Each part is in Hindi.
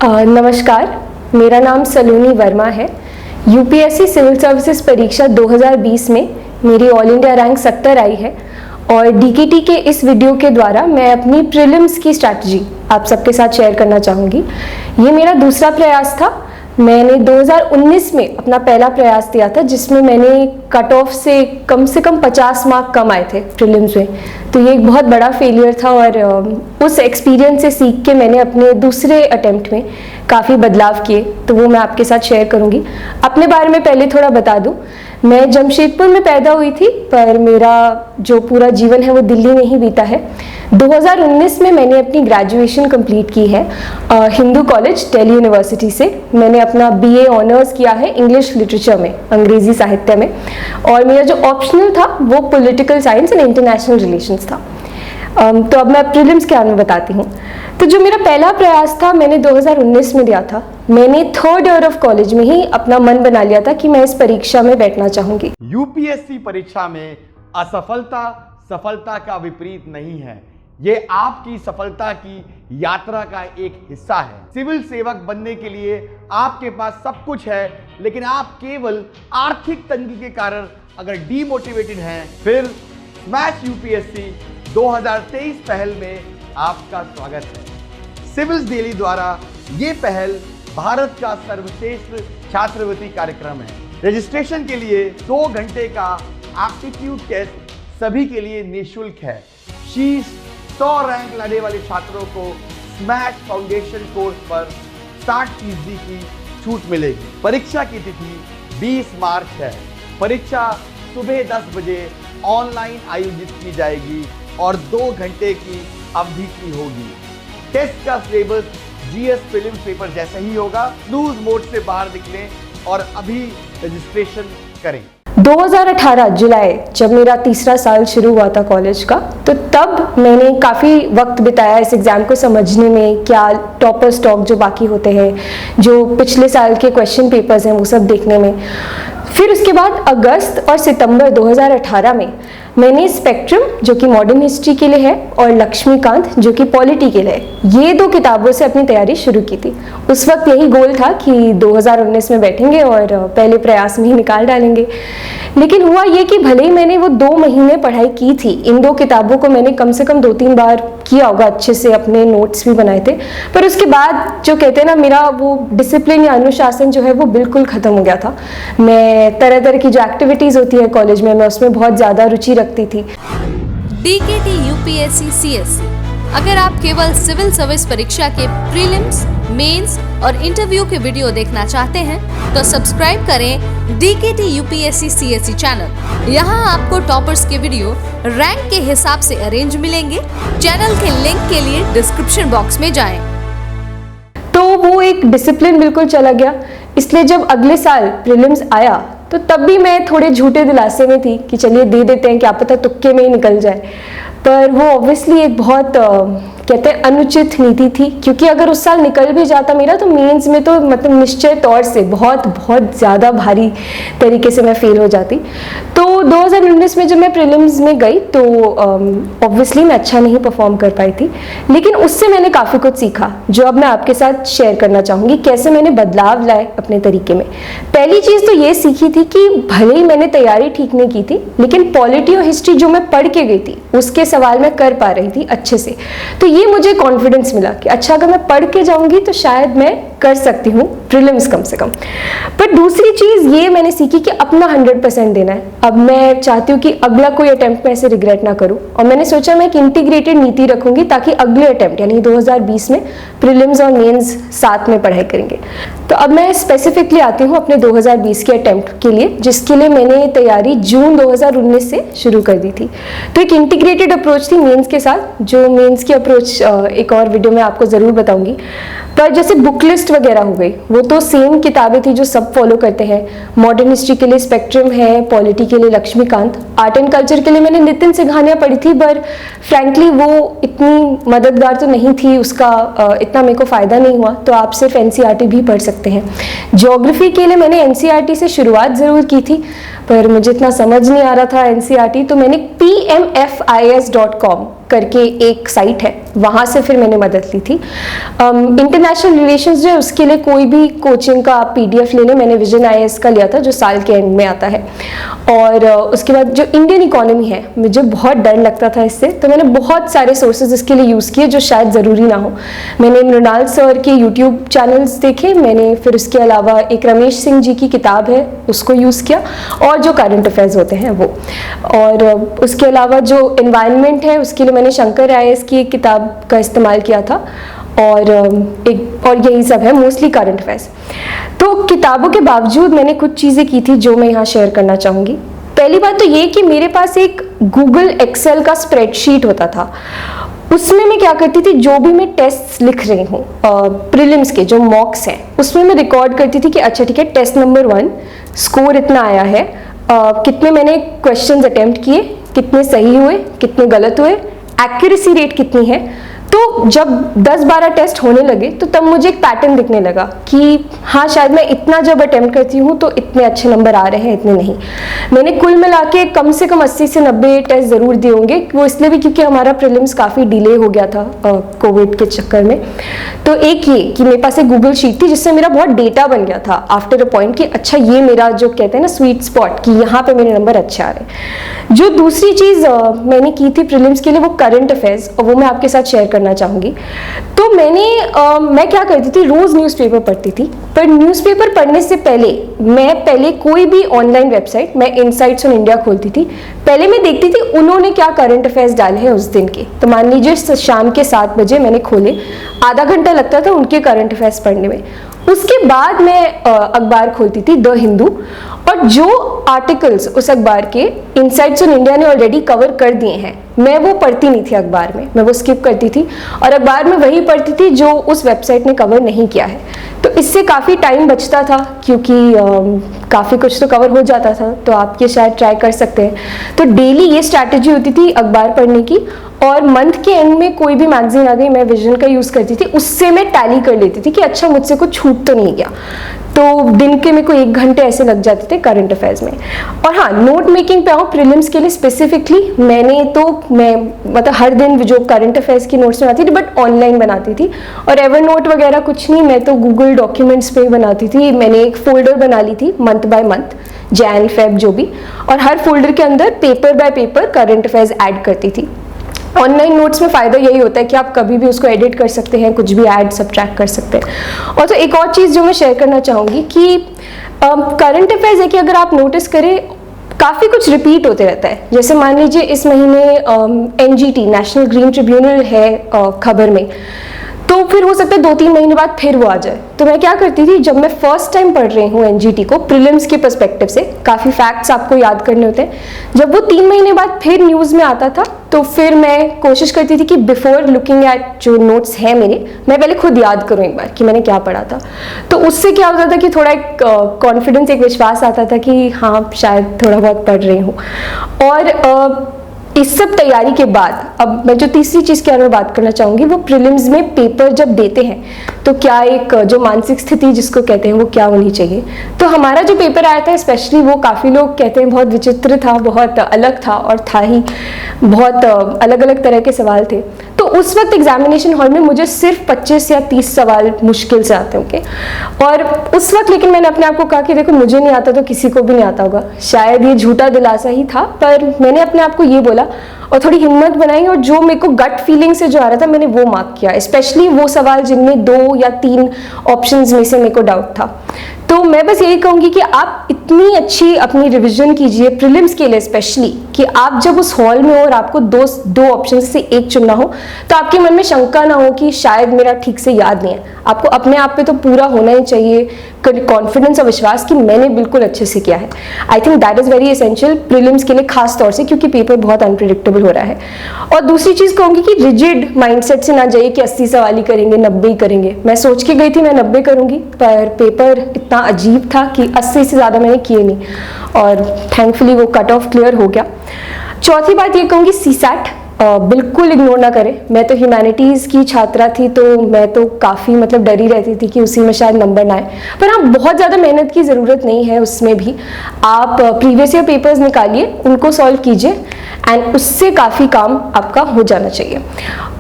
नमस्कार, मेरा नाम सलोनी वर्मा है। यूपीएससी सिविल सर्विसेज परीक्षा 2020 में मेरी ऑल इंडिया रैंक 70 आई है और डीकेटी के इस वीडियो के द्वारा मैं अपनी प्रीलिम्स की स्ट्रैटेजी आप सबके साथ शेयर करना चाहूँगी। ये मेरा दूसरा प्रयास था। मैंने 2019 में अपना पहला प्रयास दिया था जिसमें मैंने कट ऑफ से कम 50 मार्क कम आए थे प्रीलिम्स में। तो ये एक बहुत बड़ा फेलियर था और उस एक्सपीरियंस से सीख के मैंने अपने दूसरे अटेम्प्ट में काफ़ी बदलाव किए, तो वो मैं आपके साथ शेयर करूँगी। अपने बारे में पहले थोड़ा बता दूँ, मैं जमशेदपुर में पैदा हुई थी पर मेरा जो पूरा जीवन है वो दिल्ली में ही बीता है। 2019 में मैंने अपनी ग्रेजुएशन कंप्लीट की है हिंदू कॉलेज दिल्ली यूनिवर्सिटी से। मैंने अपना बीए ऑनर्स किया है इंग्लिश लिटरेचर में, अंग्रेजी साहित्य में, और मेरा जो ऑप्शनल था वो political science and international relations था। तो अब मैं प्रीलिम्स के बारे में बताती हूँ। तो जो मेरा पहला प्रयास था मैंने 2019 में दिया था। मैंने थर्ड ईयर ऑफ कॉलेज में ही अपना मन बना लिया था कि मैं इस परीक्षा में बैठना चाहूंगी। यूपीएससी परीक्षा में असफलता सफलता का विपरीत नहीं है, ये आपकी सफलता की यात्रा का एक हिस्सा है। सिविल सेवक बनने के लिए आपके पास सब कुछ है, लेकिन आप केवल आर्थिक तंगी के कारण अगर डीमोटिवेटेड हैं, फिर स्मैश यूपीएससी 2023 पहल में आपका स्वागत है। सिविल्स डेली द्वारा ये पहल भारत का सर्वश्रेष्ठ छात्रवृत्ति कार्यक्रम है। रजिस्ट्रेशन के लिए 2 घंटे का एप्टीट्यूड टेस्ट सभी के लिए निःशुल्क है। शीर्ष 100 रैंक लाने वाले छात्रों को स्मैश फाउंडेशन कोर्स पर 60% की छूट मिलेगी। परीक्षा की तिथि 20 मार्च है। परीक्षा सुबह 10 बजे ऑनलाइन आयोजित की जाएगी और 2 घंटे की अवधि की होगी। टेस्ट का सिलेबस जीएस प्रीलिम्स पेपर जैसा ही होगा। लूज मोड से बाहर निकलें और अभी रजिस्ट्रेशन करें। 2018 जुलाई जब मेरा तीसरा साल शुरू हुआ था कॉलेज का, तो तब मैंने काफ़ी वक्त बिताया इस एग्ज़ाम को समझने में, क्या टॉपर स्टॉक जो बाकी होते हैं, जो पिछले साल के क्वेश्चन पेपर्स हैं वो सब देखने में। फिर उसके बाद अगस्त और सितंबर 2018 में मैंने स्पेक्ट्रम जो कि मॉडर्न हिस्ट्री के लिए है और लक्ष्मीकांत जो कि पॉलिटी के लिए है, ये 2 किताबों से अपनी तैयारी शुरू की थी। उस वक्त यही गोल था कि 2019 में बैठेंगे और पहले प्रयास में ही निकाल डालेंगे। लेकिन हुआ ये कि भले ही मैंने वो 2 महीने पढ़ाई की थी, इन 2 किताबों को मैंने कम से कम 2-3 बार किया होगा, अच्छे से अपने नोट्स भी बनाए थे, पर उसके बाद जो कहते हैं ना, मेरा वो डिसिप्लिन या अनुशासन जो है वो बिल्कुल ख़त्म हो गया था। मैं तरह तरह की जो एक्टिविटीज़ होती है कॉलेज में, मैं उसमें बहुत ज़्यादा रुचि रखती थी। डीकेटी यूपीएससी सीएससी, अगर आप केवल सिविल सर्विस परीक्षा के प्रीलिम्स, मेंस और इंटरव्यू के वीडियो देखना चाहते हैं तो सब्सक्राइब करें डीकेटी यूपीएससी सीएससी चैनल। यहाँ आपको टॉपर्स के वीडियो रैंक के हिसाब से अरेंज मिलेंगे। चैनल के लिंक के लिए डिस्क्रिप्शन बॉक्स में जाएं। तो वो एक डिसिप्लिन बिल्कुल चला गया, इसलिए जब अगले साल प्रीलिम्स आया तो तब भी मैं थोड़े झूठे दिलासे में थी कि चलिए दे देते हैं, क्या पता तुक्के में ही निकल जाए। पर वो ऑब्वियसली एक बहुत कहते हैं अनुचित नीति थी, क्योंकि अगर उस साल निकल भी जाता मेरा तो मेंस में तो मतलब निश्चय तौर से बहुत ज़्यादा भारी तरीके से मैं फेल हो जाती। तो 2019 में जब मैं प्रीलिम्स में गई तो ऑब्वियसली मैं अच्छा नहीं परफॉर्म कर पाई थी, लेकिन उससे मैंने काफ़ी कुछ सीखा जो अब मैं आपके साथ शेयर करना चाहूँगी, कैसे मैंने बदलाव लाए अपने तरीके में। पहली चीज़ तो ये सीखी थी कि भले ही मैंने तैयारी ठीक नहीं की थी, लेकिन पॉलिटी और हिस्ट्री जो मैं पढ़ के गई थी उसके सवाल मैं कर पा रही थी अच्छे से। तो ये मुझे कॉन्फिडेंस मिला कि अच्छा अगर मैं पढ़ के जाऊंगी तो शायद मैं कर सकती हूँ प्रीलिम्स कम से कम। पर दूसरी चीज़ ये मैंने सीखी कि अपना 100% देना है। अब मैं चाहती हूँ कि अगला कोई अटेम्प्ट में ऐसे रिग्रेट ना करूँ, और मैंने सोचा मैं एक इंटीग्रेटेड नीति रखूंगी ताकि अगले अटेम्प्ट यानी 2020 में प्रीलिम्स और मेंस साथ में पढ़ाई करेंगे। तो अब मैं स्पेसिफिकली आती हूँ अपने 2020 के अटेम्प्ट के लिए, जिसके लिए मैंने तैयारी जून 2019 से शुरू कर दी थी। तो एक इंटीग्रेटेड अप्रोच थी मेंस के साथ, जो मेंस की अप्रोच एक और वीडियो में आपको ज़रूर बताऊंगी। पर जैसे बुक लिस्ट वगैरह हो गई, वो तो सेम किताबें थी जो सब फॉलो करते हैं। मॉडर्न हिस्ट्री के लिए स्पेक्ट्रम है, पॉलिटी के लिए लक्ष्मीकांत, आर्ट एंड कल्चर के लिए मैंने नितिन सिंघानिया पढ़ी थी, पर फ्रैंकली वो इतनी मददगार तो नहीं थी, उसका इतना मेरे को फ़ायदा नहीं हुआ। तो आप सिर्फ एनसीईआरटी भी पढ़ सकते हैं। ज्योग्राफी के लिए मैंने एनसीईआरटी से शुरुआत ज़रूर की थी, पर मुझे इतना समझ नहीं आ रहा था NCERT, तो मैंने pmfis.com करके एक साइट है, वहाँ से फिर मैंने मदद ली थी। इंटरनेशनल रिलेशंस जो है उसके लिए कोई भी कोचिंग का PDF ले लें, मैंने विजन IAS का लिया था जो साल के एंड में आता है। और उसके बाद जो इंडियन इकोनॉमी है, मुझे बहुत डर लगता था इससे, तो मैंने बहुत सारे सोर्सेज इसके लिए यूज़ किए जो शायद ज़रूरी ना हो। मैंने मृणाल सर के YouTube चैनल्स देखे, मैंने फिर उसके अलावा एक रमेश सिंह जी की किताब है उसको यूज़ किया, और जो करंट अफेयर्स होते हैं वो, और उसके अलावा जो एनवायरनमेंट है उसके लिए मैंने शंकर IAS की एक किताब का इस्तेमाल किया था, और यही सब है, मोस्टली करंट अफेयर्स। तो किताबों के बावजूद मैंने कुछ चीज़ें की थी जो मैं यहाँ शेयर करना चाहूँगी। पहली बात तो ये कि मेरे पास एक गूगल एक्सेल का स्प्रेडशीट होता था। उसमें मैं क्या करती थी, जो भी मैं टेस्ट लिख रही हूँ प्रीलिम्स के जो मॉक्स हैं, उसमें मैं रिकॉर्ड करती थी कि अच्छा ठीक है, टेस्ट नंबर 1 स्कोर इतना आया है, कितने मैंने क्वेश्चंस अटेम्प्ट किए, कितने सही हुए, कितने गलत हुए, एक्यूरेसी रेट कितनी है। तो जब 10-12 टेस्ट होने लगे तो तब मुझे एक पैटर्न दिखने लगा कि हाँ शायद मैं इतना जब अटेम्प्ट करती हूँ तो इतने अच्छे नंबर आ रहे हैं, इतने नहीं। मैंने कुल मिला के कम से कम 80 से 90 टेस्ट ज़रूर दिए होंगे, वो इसलिए भी क्योंकि हमारा प्रीलिम्स काफ़ी डिले हो गया था कोविड के चक्कर में। तो एक ये कि मेरे पास एक गूगल शीट थी जिससे मेरा बहुत डेटा बन गया था आफ्टर अ पॉइंट कि अच्छा ये मेरा जो कहते हैं ना स्वीट स्पॉट, कि यहाँ पे मेरे नंबर अच्छे आ रहे हैं। जो दूसरी चीज़ मैंने की थी प्रीलिम्स के लिए वो करंट अफेयर्स, और वो मैं आपके साथ शेयर करना चाहूँगी। तो मैं क्या करती थी, रोज़ न्यूज़पेपर पढ़ती थी, पर न्यूज़पेपर पढ़ने से पहले कोई भी ऑनलाइन वेबसाइट, मैं इनसाइट्स ऑन इंडिया खोलती थी, पहले मैं देखती थी उन्होंने क्या करंट अफेयर्स डाले हैं उस दिन के। तो मान लीजिए शाम के 7 बजे मैंने खोले, आधा घंटा लगता था उनके करंट अफेयर्स पढ़ने में। उसके बाद मैं अखबार खोलती थी द हिंदू, और जो आर्टिकल्स उस अखबार के इनसाइट्स ऑन इंडिया ने ऑलरेडी कवर कर दिए हैं, मैं वो पढ़ती नहीं थी अखबार में, मैं वो स्किप करती थी, और अखबार में वही पढ़ती थी जो उस वेबसाइट ने कवर नहीं किया है। तो इससे काफ़ी टाइम बचता था, क्योंकि काफ़ी कुछ तो कवर हो जाता था। तो आप ये शायद ट्राई कर सकते हैं। तो डेली ये स्ट्रैटेजी होती थी अखबार पढ़ने की, और मंथ के एंड में कोई भी मैगजीन आ गई, मैं विजन का यूज़ करती थी, उससे मैं टैली कर लेती थी कि अच्छा मुझसे कुछ छूट तो नहीं गया। तो दिन के मेरे को 1 घंटे ऐसे लग जाते थे करंट अफेयर्स में। और हाँ, नोट मेकिंग पे आऊँ प्रीलिम्स के लिए स्पेसिफिकली, मैं मतलब हर दिन जो करंट अफेयर्स की नोट्स बनाती थी, बट ऑनलाइन बनाती थी, और एवर नोट वगैरह कुछ नहीं, मैं तो गूगल डॉक्यूमेंट्स पे बनाती थी। मैंने एक फोल्डर बना ली थी month by month, Jan Feb जो भी, और हर फोल्डर के अंदर paper by paper current affairs add करती थी। ऑनलाइन नोट्स में फ़ायदा यही होता है कि आप कभी भी उसको एडिट कर सकते हैं, कुछ भी ऐड सब्ट्रैक्ट कर सकते हैं। और तो एक और चीज़ जो मैं शेयर करना चाहूँगी कि करंट अफेयर्स है कि अगर आप नोटिस करें काफ़ी कुछ रिपीट होते रहता है। जैसे मान लीजिए इस महीने NGT नेशनल ग्रीन ट्रिब्यूनल है खबर में, तो फिर हो सकता है 2-3 महीने बाद फिर वो आ जाए। तो मैं क्या करती थी, जब मैं फर्स्ट टाइम पढ़ रही हूँ NGT को प्रीलिम्स के पर्सपेक्टिव से, काफ़ी फैक्ट्स आपको याद करने होते हैं, जब वो 3 महीने बाद फिर न्यूज़ में आता था, तो फिर मैं कोशिश करती थी कि बिफोर लुकिंग एट जो नोट्स हैं मेरे, मैं पहले खुद याद करूँ एक बार कि मैंने क्या पढ़ा था। तो उससे क्या होता था कि थोड़ा एक कॉन्फिडेंस, एक विश्वास आता था कि हाँ शायद थोड़ा बहुत पढ़ रही हूँ। और इस सब तैयारी के बाद अब मैं जो तीसरी चीज़ के बारे में बात करना चाहूँगी, वो प्रीलिम्स में पेपर जब देते हैं तो क्या एक जो मानसिक स्थिति जिसको कहते हैं वो क्या होनी चाहिए। तो हमारा जो पेपर आया था स्पेशली, वो काफ़ी लोग कहते हैं बहुत विचित्र था, बहुत अलग था, और था ही, बहुत अलग अलग तरह के सवाल थे। तो उस वक्त एग्जामिनेशन हॉल में मुझे सिर्फ 25 या 30 सवाल मुश्किल से आते होंगे, और उस वक्त लेकिन मैंने अपने आप को कहा कि देखो मुझे नहीं आता तो किसी को भी नहीं आता होगा। शायद ये झूठा दिलासा ही था, पर मैंने अपने आप को ये बोला और थोड़ी हिम्मत बनाई, और जो मेरे को गट फीलिंग से जो आ रहा था मैंने वो मार्क किया, स्पेशली वो सवाल जिनमें 2 या 3 ऑप्शंस में से मेरे को डाउट था। तो मैं बस यही कहूँगी कि आप इतनी अच्छी अपनी रिवीजन कीजिए प्रीलिम्स के लिए स्पेशली, कि आप जब उस हॉल में हो और आपको दो ऑप्शन से एक चुनना हो, तो आपके मन में शंका ना हो कि शायद मेरा ठीक से याद नहीं है। आपको अपने आप पे तो पूरा होना ही चाहिए कॉन्फिडेंस और विश्वास कि मैंने बिल्कुल अच्छे से किया है। I think that is very essential prelims के लिए, खास तौर से क्योंकि पेपर बहुत अनप्रिडिक्टेबल हो रहा है। और दूसरी चीज़ कहूँगी कि रिजिड माइंडसेट से ना जाइए कि 80 सवाल ही करेंगे, 90 ही करेंगे। मैं सोच के गई थी मैं 90 करूँगी, पर पेपर इतना अजीब था कि 80 से ज़्यादा मैंने किए नहीं, और थैंकफुली वो कट ऑफ क्लियर हो गया। चौथी बात ये कहूँगी, CSAT बिल्कुल इग्नोर ना करें। मैं तो ह्यूमैनिटीज़ की छात्रा थी, तो मैं तो काफ़ी मतलब डरी रहती थी कि उसी में शायद नंबर ना आए। पर हाँ, बहुत ज़्यादा मेहनत की ज़रूरत नहीं है उसमें भी। आप प्रीवियस ईयर पेपर्स निकालिए, उनको सॉल्व कीजिए एंड उससे काफ़ी काम आपका हो जाना चाहिए।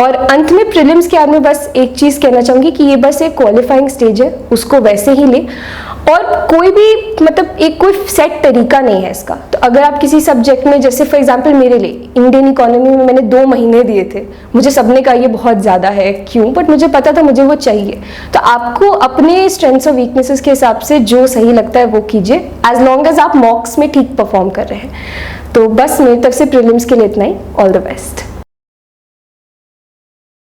और अंत में प्रीलिम्स के बाद में बस एक चीज़ कहना चाहूँगी कि ये बस एक क्वालिफाइंग स्टेज है, उसको वैसे ही ले। और कोई भी मतलब एक कोई सेट तरीका नहीं है इसका। तो अगर आप किसी सब्जेक्ट में, जैसे फॉर एग्जांपल मेरे लिए इंडियन इकोनॉमी में मैंने 2 महीने दिए थे, मुझे सबने कहा ये बहुत ज़्यादा है क्यों, बट मुझे पता था मुझे वो चाहिए। तो आपको अपने स्ट्रेंथ्स और वीकनेसेस के हिसाब से जो सही लगता है वो कीजिए, एज लॉन्ग एज आप मॉक्स में ठीक परफॉर्म कर रहे हैं। तो बस मेरी तरफ से प्रीलिम्स के लिए इतना ही। All the best.